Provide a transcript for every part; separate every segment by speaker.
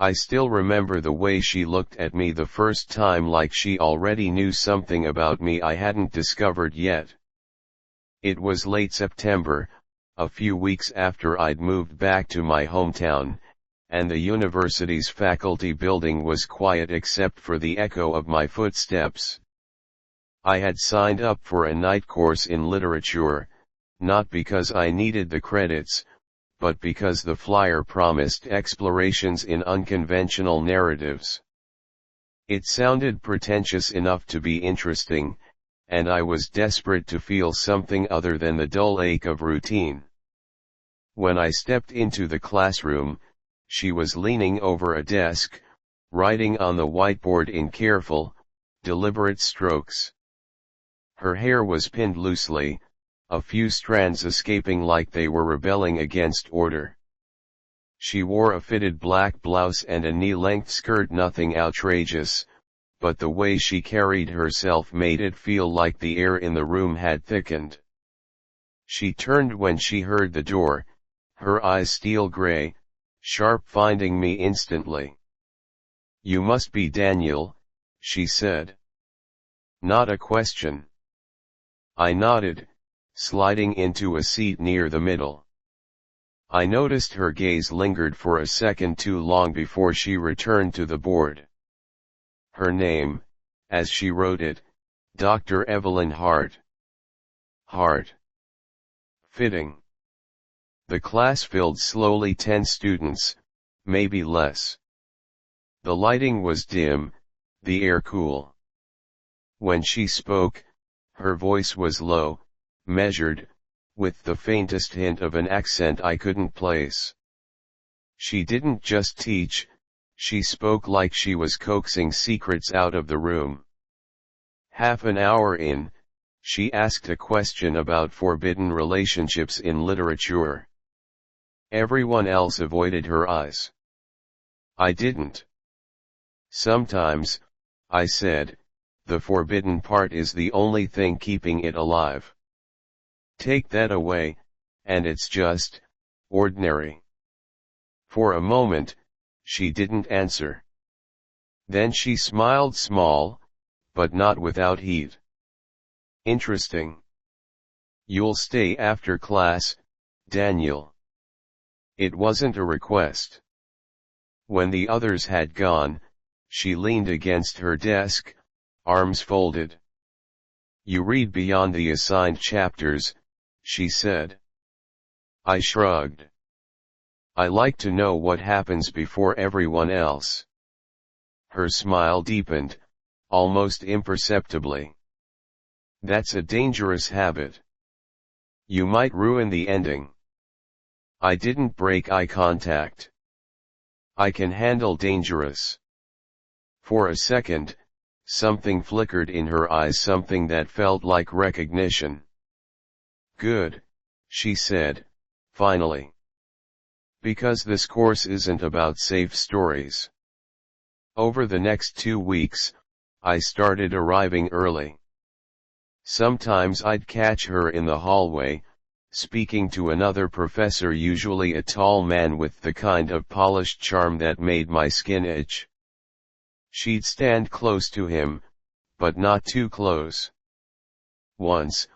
Speaker 1: I still remember the way she looked at me the first time, like she already knew something about me I hadn't discovered yet. It was late September, a few weeks after I'd moved back to my hometown, and the university's faculty building was quiet except for the echo of my footsteps. I had signed up for a night course in literature, not because I needed the credits, but because the flyer promised explorations in unconventional narratives. It sounded pretentious enough to be interesting, and I was desperate to feel something other than the dull ache of routine. When I stepped into the classroom, she was leaning over a desk, writing on the whiteboard in careful, deliberate strokes. Her hair was pinned loosely, a few strands escaping like they were rebelling against order. She wore a fitted black blouse and a knee-length skirt, nothing outrageous, but the way she carried herself made it feel like the air in the room had thickened. She turned when she heard the door, her eyes steel gray, sharp, finding me instantly. "You must be Daniel," she said. Not a question. I nodded, sliding into a seat near the middle. I noticed her gaze lingered for a second too long before she returned to the board. Her name, as she wrote it, Dr. Evelyn Hart. Hart. Fitting. The class filled slowly, 10 students, maybe less. The lighting was dim, the air cool. When she spoke, her voice was low, measured, with the faintest hint of an accent I couldn't place. She didn't just teach, she spoke like she was coaxing secrets out of the room. Half an hour in, she asked a question about forbidden relationships in literature. Everyone else avoided her eyes. I didn't. "Sometimes," I said, "the forbidden part is the only thing keeping it alive. Take that away, and it's just ordinary." For a moment, she didn't answer. Then she smiled, small, but not without heat. "Interesting. You'll stay after class, Daniel?" It wasn't a request. When the others had gone, she leaned against her desk, arms folded. "You read beyond the assigned chapters," she said. I shrugged. "I like to know what happens before everyone else." Her smile deepened, almost imperceptibly. "That's a dangerous habit. You might ruin the ending." I didn't break eye contact. "I can handle dangerous." For a second, something flickered in her eyes, something that felt like recognition. "Good," she said, finally. "Because this course isn't about safe stories." Over the next 2 weeks, I started arriving early. Sometimes I'd catch her in the hallway, speaking to another professor, usually a tall man with the kind of polished charm that made my skin itch. She'd stand close to him, but not too close. Once,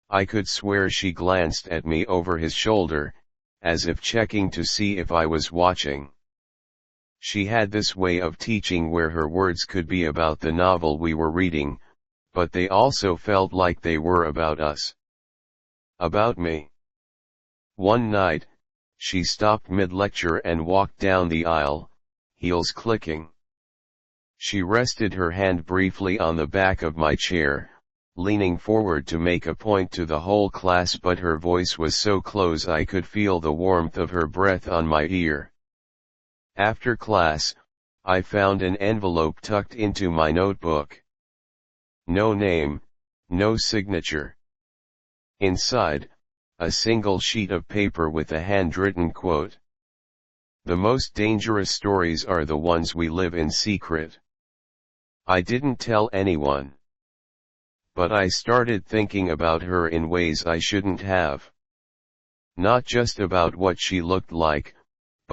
Speaker 1: I could swear she glanced at me over his shoulder, as if checking to see if I was watching. She had this way of teaching where her words could be about the novel we were reading, but they also felt like they were about us. About me. One night, she stopped mid-lecture and walked down the aisle, heels clicking. She rested her hand briefly on the back of my chair, leaning forward to make a point to the whole class, but her voice was so close I could feel the warmth of her breath on my ear. After class, I found an envelope tucked into my notebook. No name, no signature. Inside, a single sheet of paper with a handwritten quote. "The most dangerous stories are the ones we live in secret." I didn't tell anyone. But I started thinking about her in ways I shouldn't have. Not just about what she looked like,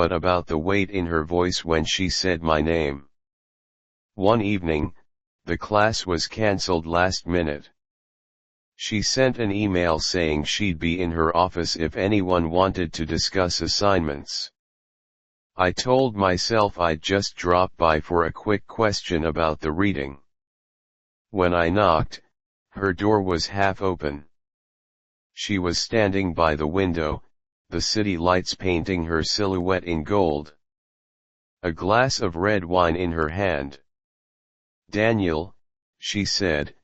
Speaker 1: but about the weight in her voice when she said my name. One evening, the class was cancelled last minute. She sent an email saying she'd be in her office if anyone wanted to discuss assignments. I told myself I'd just drop by for a quick question about the reading. When I knocked, her door was half open. She was standing by the window, the city lights painting her silhouette in gold. A glass of red wine in her hand. "Daniel," she said,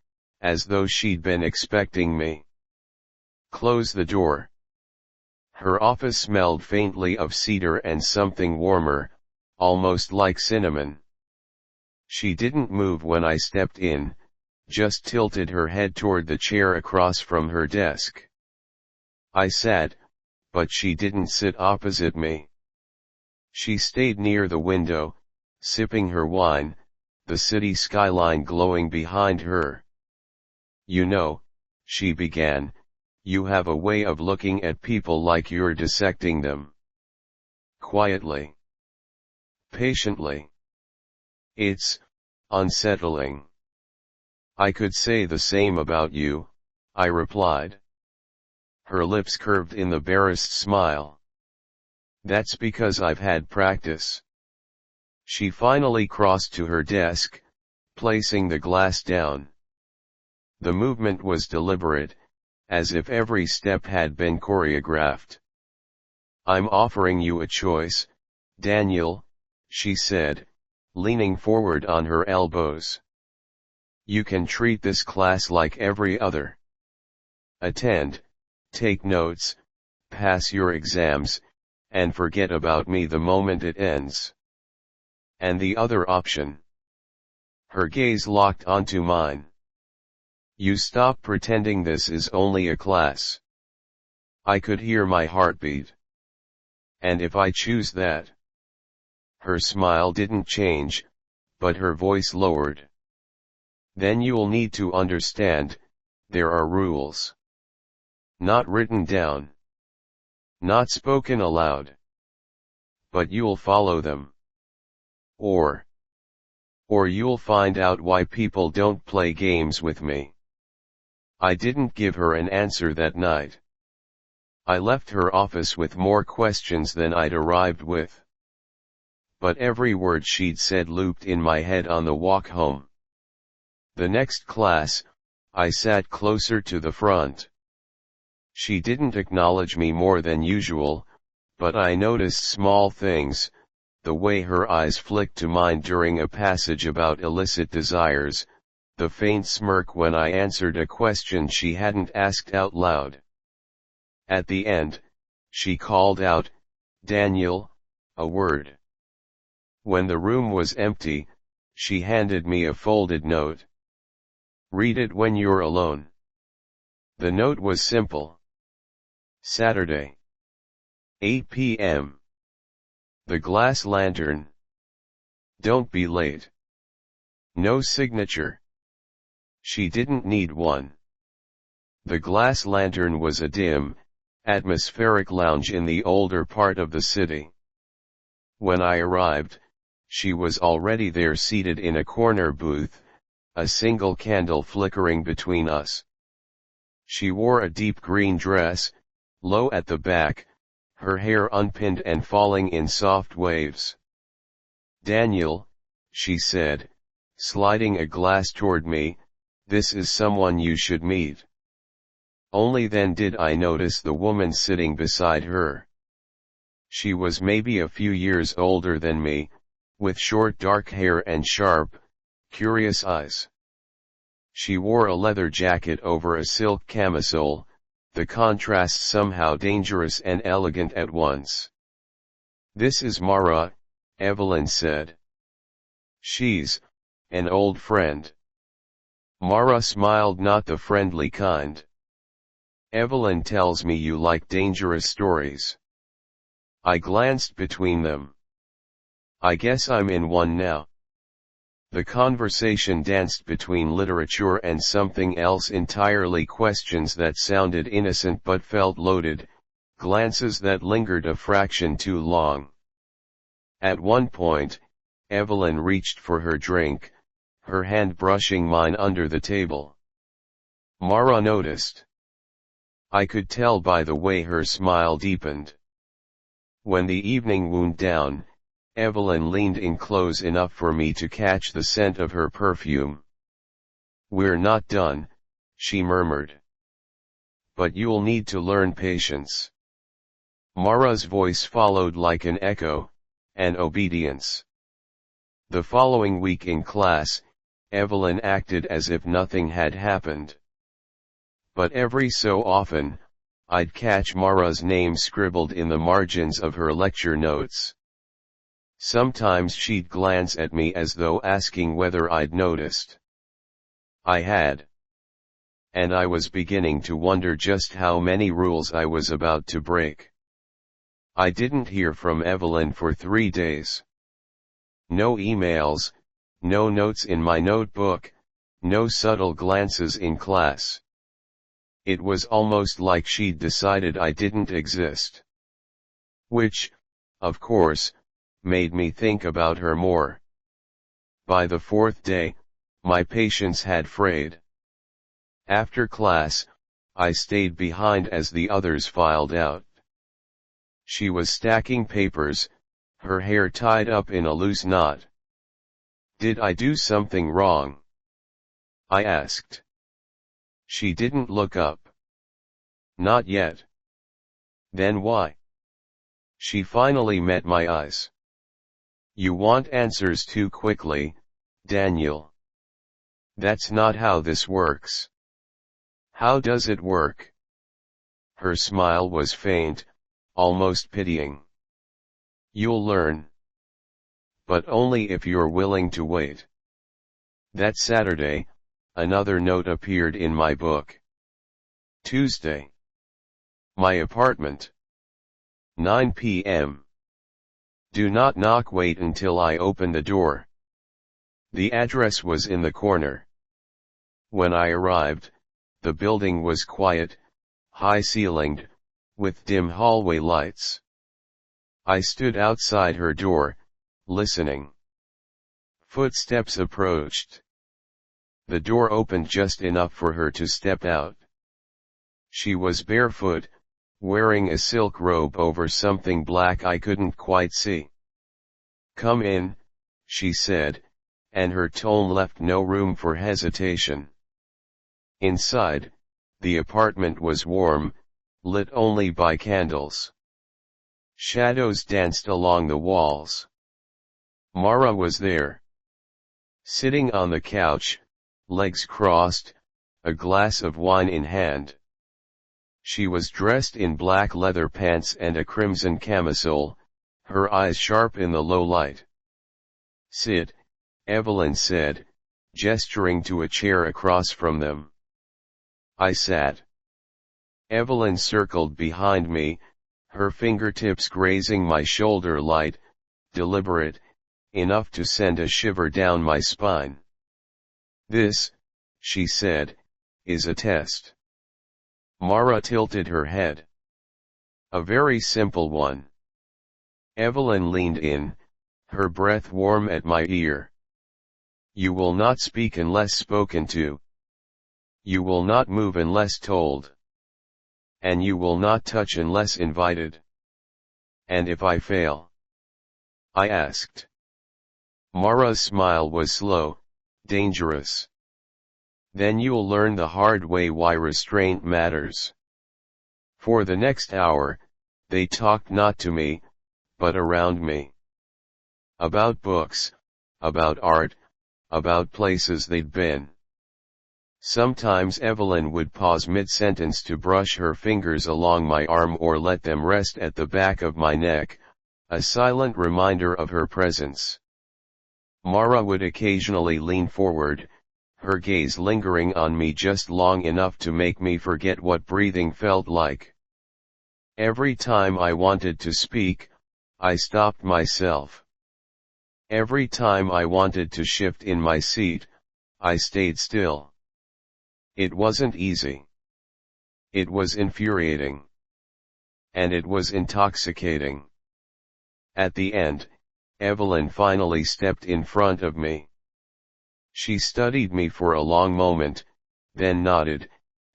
Speaker 1: as though she'd been expecting me. "Close the door." Her office smelled faintly of cedar and something warmer, almost like cinnamon. She didn't move when I stepped in, just tilted her head toward the chair across from her desk. I sat, but she didn't sit opposite me. She stayed near the window, sipping her wine, the city skyline glowing behind her. "You know," she began, "you have a way of looking at people like you're dissecting them. Quietly. Patiently. It's unsettling." "I could say the same about you," I replied. Her lips curved in the barest smile. "That's because I've had practice." She finally crossed to her desk, placing the glass down. The movement was deliberate, as if every step had been choreographed. "I'm offering you a choice, Daniel," she said, leaning forward on her elbows. "You can treat this class like every other. Attend, take notes, pass your exams, and forget about me the moment it ends. And the other option." Her gaze locked onto mine. "You stop pretending this is only a class." I could hear my heartbeat. "And if I choose that?" Her smile didn't change, but her voice lowered. "Then you'll need to understand, there are rules. Not written down. Not spoken aloud. But you'll follow them. Or you'll find out why people don't play games with me." I didn't give her an answer that night. I left her office with more questions than I'd arrived with. But every word she'd said looped in my head on the walk home. The next class, I sat closer to the front. She didn't acknowledge me more than usual, but I noticed small things, the way her eyes flicked to mine during a passage about illicit desires, the faint smirk when I answered a question she hadn't asked out loud. At the end, she called out, "Daniel," a word. When the room was empty, she handed me a folded note. "Read it when you're alone." The note was simple. Saturday. 8 p.m. The glass lantern. Don't be late. No signature. She didn't need one. The glass lantern was a dim, atmospheric lounge in the older part of the city. When I arrived, she was already there seated in a corner booth, a single candle flickering between us. She wore a deep green dress, low at the back, her hair unpinned and falling in soft waves. "Daniel," she said, sliding a glass toward me, "this is someone you should meet." Only then did I notice the woman sitting beside her. She was maybe a few years older than me, with short dark hair and sharp, curious eyes. She wore a leather jacket over a silk camisole, the contrast somehow dangerous and elegant at once. "This is Mara," Evelyn said. "She's an old friend." Mara smiled, not the friendly kind. "Evelyn tells me you like dangerous stories." I glanced between them. "I guess I'm in one now." The conversation danced between literature and something else entirely, questions that sounded innocent but felt loaded, glances that lingered a fraction too long. At one point, Evelyn reached for her drink, her hand brushing mine under the table. Mara noticed. I could tell by the way her smile deepened. When the evening wound down, Evelyn leaned in close enough for me to catch the scent of her perfume. "We're not done," she murmured. "But you'll need to learn patience." Mara's voice followed like an echo, an obedience. The following week in class, Evelyn acted as if nothing had happened. But every so often, I'd catch Mara's name scribbled in the margins of her lecture notes. Sometimes she'd glance at me as though asking whether I'd noticed. I had. And I was beginning to wonder just how many rules I was about to break. I didn't hear from Evelyn for 3 days. No emails, no notes in my notebook, no subtle glances in class. It was almost like she'd decided I didn't exist. Which, of course, made me think about her more. By the 4th day, my patience had frayed. After class, I stayed behind as the others filed out. She was stacking papers, her hair tied up in a loose knot. "Did I do something wrong?" I asked. She didn't look up. "Not yet." "Then why?" She finally met my eyes. "You want answers too quickly, Daniel. That's not how this works." "How does it work?" Her smile was faint, almost pitying. "You'll learn. But only if you're willing to wait." That Saturday, another note appeared in my book. Tuesday. My apartment. 9 p.m. Do not knock, wait until I open the door. The address was in the corner. When I arrived, the building was quiet, high-ceilinged, with dim hallway lights. I stood outside her door, listening. Footsteps approached. The door opened just enough for her to step out. She was barefoot, wearing a silk robe over something black I couldn't quite see. "Come in," she said, and her tone left no room for hesitation. Inside, the apartment was warm, lit only by candles. Shadows danced along the walls. Mara was there. Sitting on the couch, legs crossed, a glass of wine in hand. She was dressed in black leather pants and a crimson camisole, her eyes sharp in the low light. "Sit," Evelyn said, gesturing to a chair across from them. I sat. Evelyn circled behind me, her fingertips grazing my shoulder, light, deliberate, enough to send a shiver down my spine. "This," she said, "is a test." Mara tilted her head. "A very simple one." Evelyn leaned in, her breath warm at my ear. "You will not speak unless spoken to. You will not move unless told. And you will not touch unless invited." "And if I fail?" I asked. Mara's smile was slow, dangerous. "Then you'll learn the hard way why restraint matters." For the next hour, they talked not to me, but around me. About books, about art, about places they'd been. Sometimes Evelyn would pause mid-sentence to brush her fingers along my arm or let them rest at the back of my neck, a silent reminder of her presence. Mara would occasionally lean forward, her gaze lingering on me just long enough to make me forget what breathing felt like. Every time I wanted to speak, I stopped myself. Every time I wanted to shift in my seat, I stayed still. It wasn't easy. It was infuriating. And it was intoxicating. At the end, Evelyn finally stepped in front of me. She studied me for a long moment, then nodded,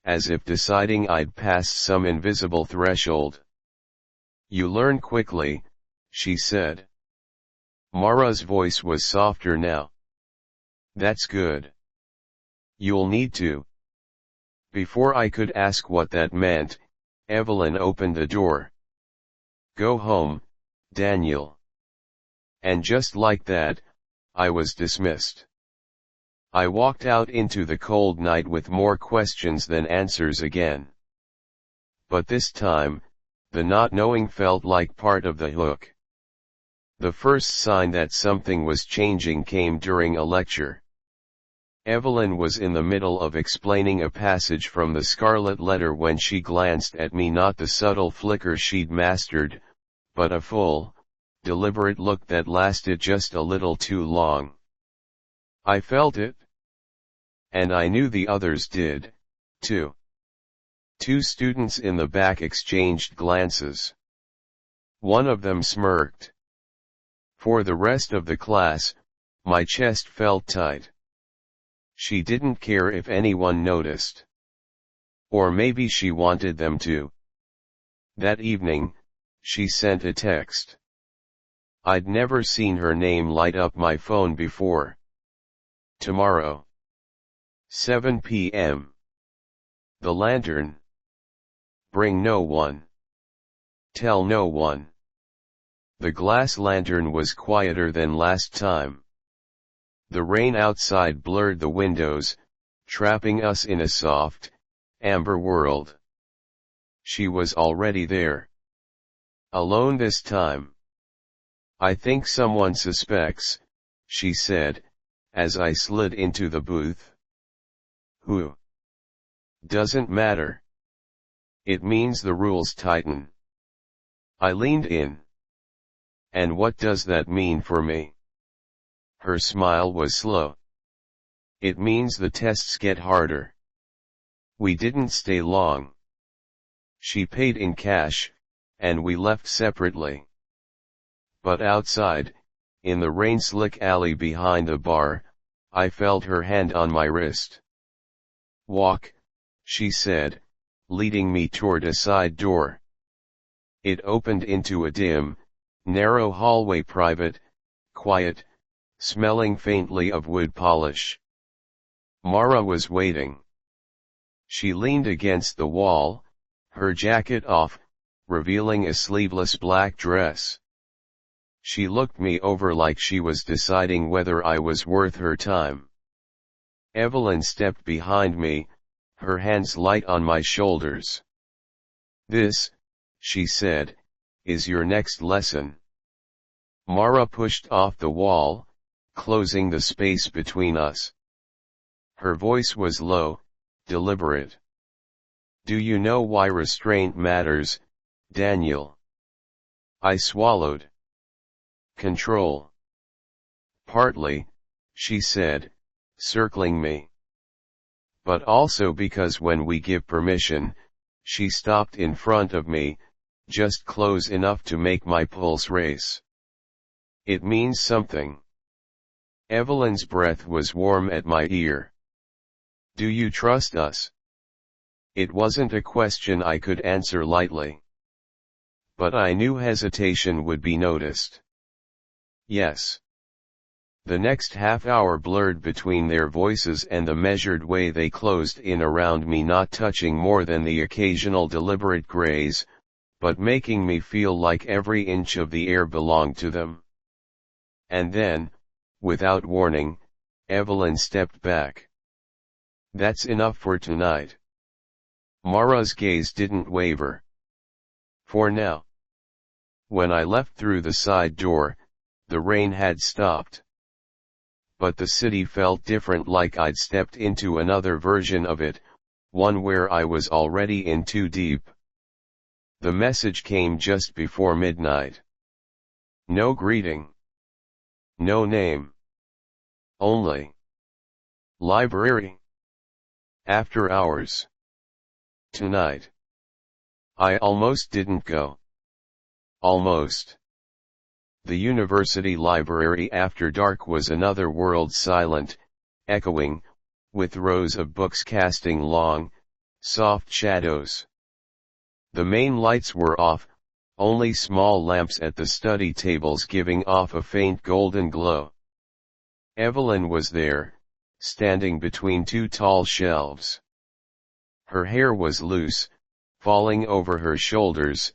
Speaker 1: as if deciding I'd passed some invisible threshold. "You learn quickly," she said. Mara's voice was softer now. "That's good. You'll need to." Before I could ask what that meant, Evelyn opened the door. "Go home, Daniel." And just like that, I was dismissed. I walked out into the cold night with more questions than answers again. But this time, the not knowing felt like part of the hook. The first sign that something was changing came during a lecture. Evelyn was in the middle of explaining a passage from the Scarlet Letter when she glanced at me, not the subtle flicker she'd mastered, but a full, deliberate look that lasted just a little too long. I felt it. And I knew the others did, too. Two students in the back exchanged glances. One of them smirked. For the rest of the class, my chest felt tight. She didn't care if anyone noticed. Or maybe she wanted them to. That evening, she sent a text. I'd never seen her name light up my phone before. Tomorrow. 7 p.m. The lantern. Bring no one. Tell no one. The glass lantern was quieter than last time. The rain outside blurred the windows, trapping us in a soft, amber world. She was already there. Alone this time. "I think someone suspects," she said, as I slid into the booth. "Who?" "Doesn't matter. It means the rules tighten." I leaned in. "And what does that mean for me?" Her smile was slow. "It means the tests get harder." We didn't stay long. She paid in cash, and we left separately. But outside, in the rain-slick alley behind the bar, I felt her hand on my wrist. "Walk," she said, leading me toward a side door. It opened into a dim, narrow hallway, private, quiet, smelling faintly of wood polish. Mara was waiting. She leaned against the wall, her jacket off, revealing a sleeveless black dress. She looked me over like she was deciding whether I was worth her time. Evelyn stepped behind me, her hands light on my shoulders. "This," she said, "is your next lesson." Mara pushed off the wall, closing the space between us. Her voice was low, deliberate. "Do you know why restraint matters, Daniel?" I swallowed. "Control." "Partly," she said, circling me. "But also because when we give permission," she stopped in front of me, just close enough to make my pulse race. "It means something." Evelyn's breath was warm at my ear. "Do you trust us?" It wasn't a question I could answer lightly. But I knew hesitation would be noticed. "Yes." The next half hour blurred between their voices and the measured way they closed in around me, not touching more than the occasional deliberate graze, but making me feel like every inch of the air belonged to them. And then, without warning, Evelyn stepped back. "That's enough for tonight." Mara's gaze didn't waver. "For now." When I left through the side door, the rain had stopped. But the city felt different, like I'd stepped into another version of it, one where I was already in too deep. The message came just before midnight. No greeting. No name. Only. Library. After hours. Tonight. I almost didn't go. Almost. The university library after dark was another world, silent, echoing, with rows of books casting long, soft shadows. The main lights were off, only small lamps at the study tables giving off a faint golden glow. Evelyn was there, standing between two tall shelves. Her hair was loose, falling over her shoulders,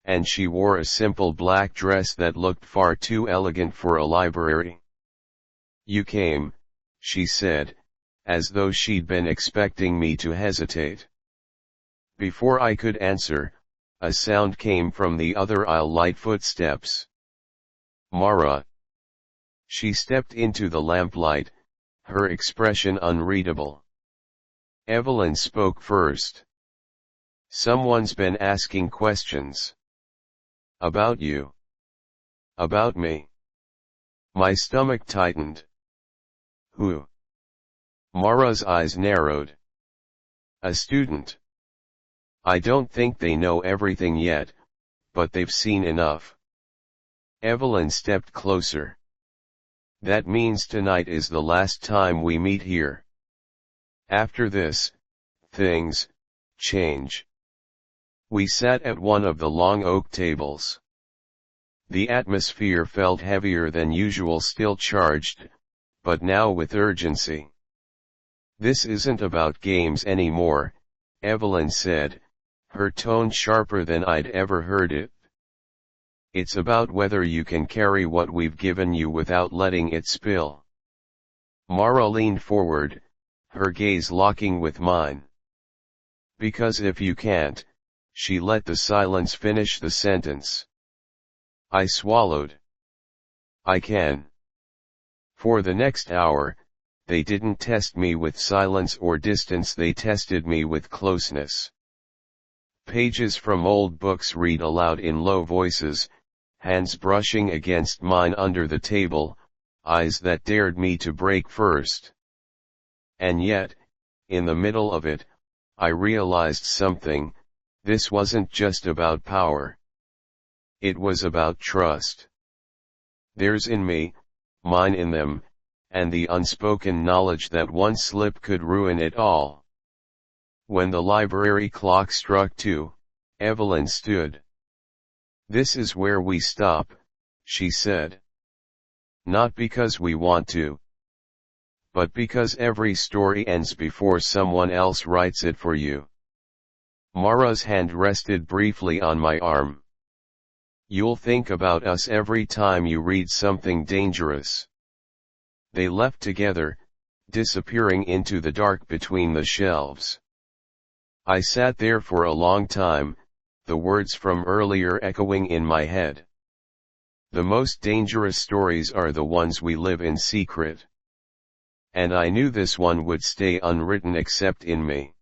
Speaker 1: and she wore a simple black dress that looked far too elegant for a library. "You came," she said, as though she'd been expecting me to hesitate. Before I could answer, a sound came from the other aisle, light footsteps. "Mara." She stepped into the lamplight, her expression unreadable. Evelyn spoke first. "Someone's been asking questions. About you." "About me?" My stomach tightened. "Who?" Mara's eyes narrowed. "A student. I don't think they know everything yet, but they've seen enough." Evelyn stepped closer. "That means tonight is the last time we meet here. After this, things change." We sat at one of the long oak tables. The atmosphere felt heavier than usual, still charged, but now with urgency. "This isn't about games anymore," Evelyn said, her tone sharper than I'd ever heard it. "It's about whether you can carry what we've given you without letting it spill." Mara leaned forward, her gaze locking with mine. "Because if you can't," she let the silence finish the sentence. I swallowed. "I can." For the next hour, they didn't test me with silence or distance, they tested me with closeness. Pages from old books read aloud in low voices, hands brushing against mine under the table, eyes that dared me to break first. And yet, in the middle of it, I realized something: this wasn't just about power. It was about trust. Theirs in me, mine in them, and the unspoken knowledge that one slip could ruin it all. When the library clock struck 2, Evelyn stood. "This is where we stop," she said. "Not because we want to, but because every story ends before someone else writes it for you." Mara's hand rested briefly on my arm. "You'll think about us every time you read something dangerous." They left together, disappearing into the dark between the shelves. I sat there for a long time, the words from earlier echoing in my head. The most dangerous stories are the ones we live in secret. And I knew this one would stay unwritten except in me.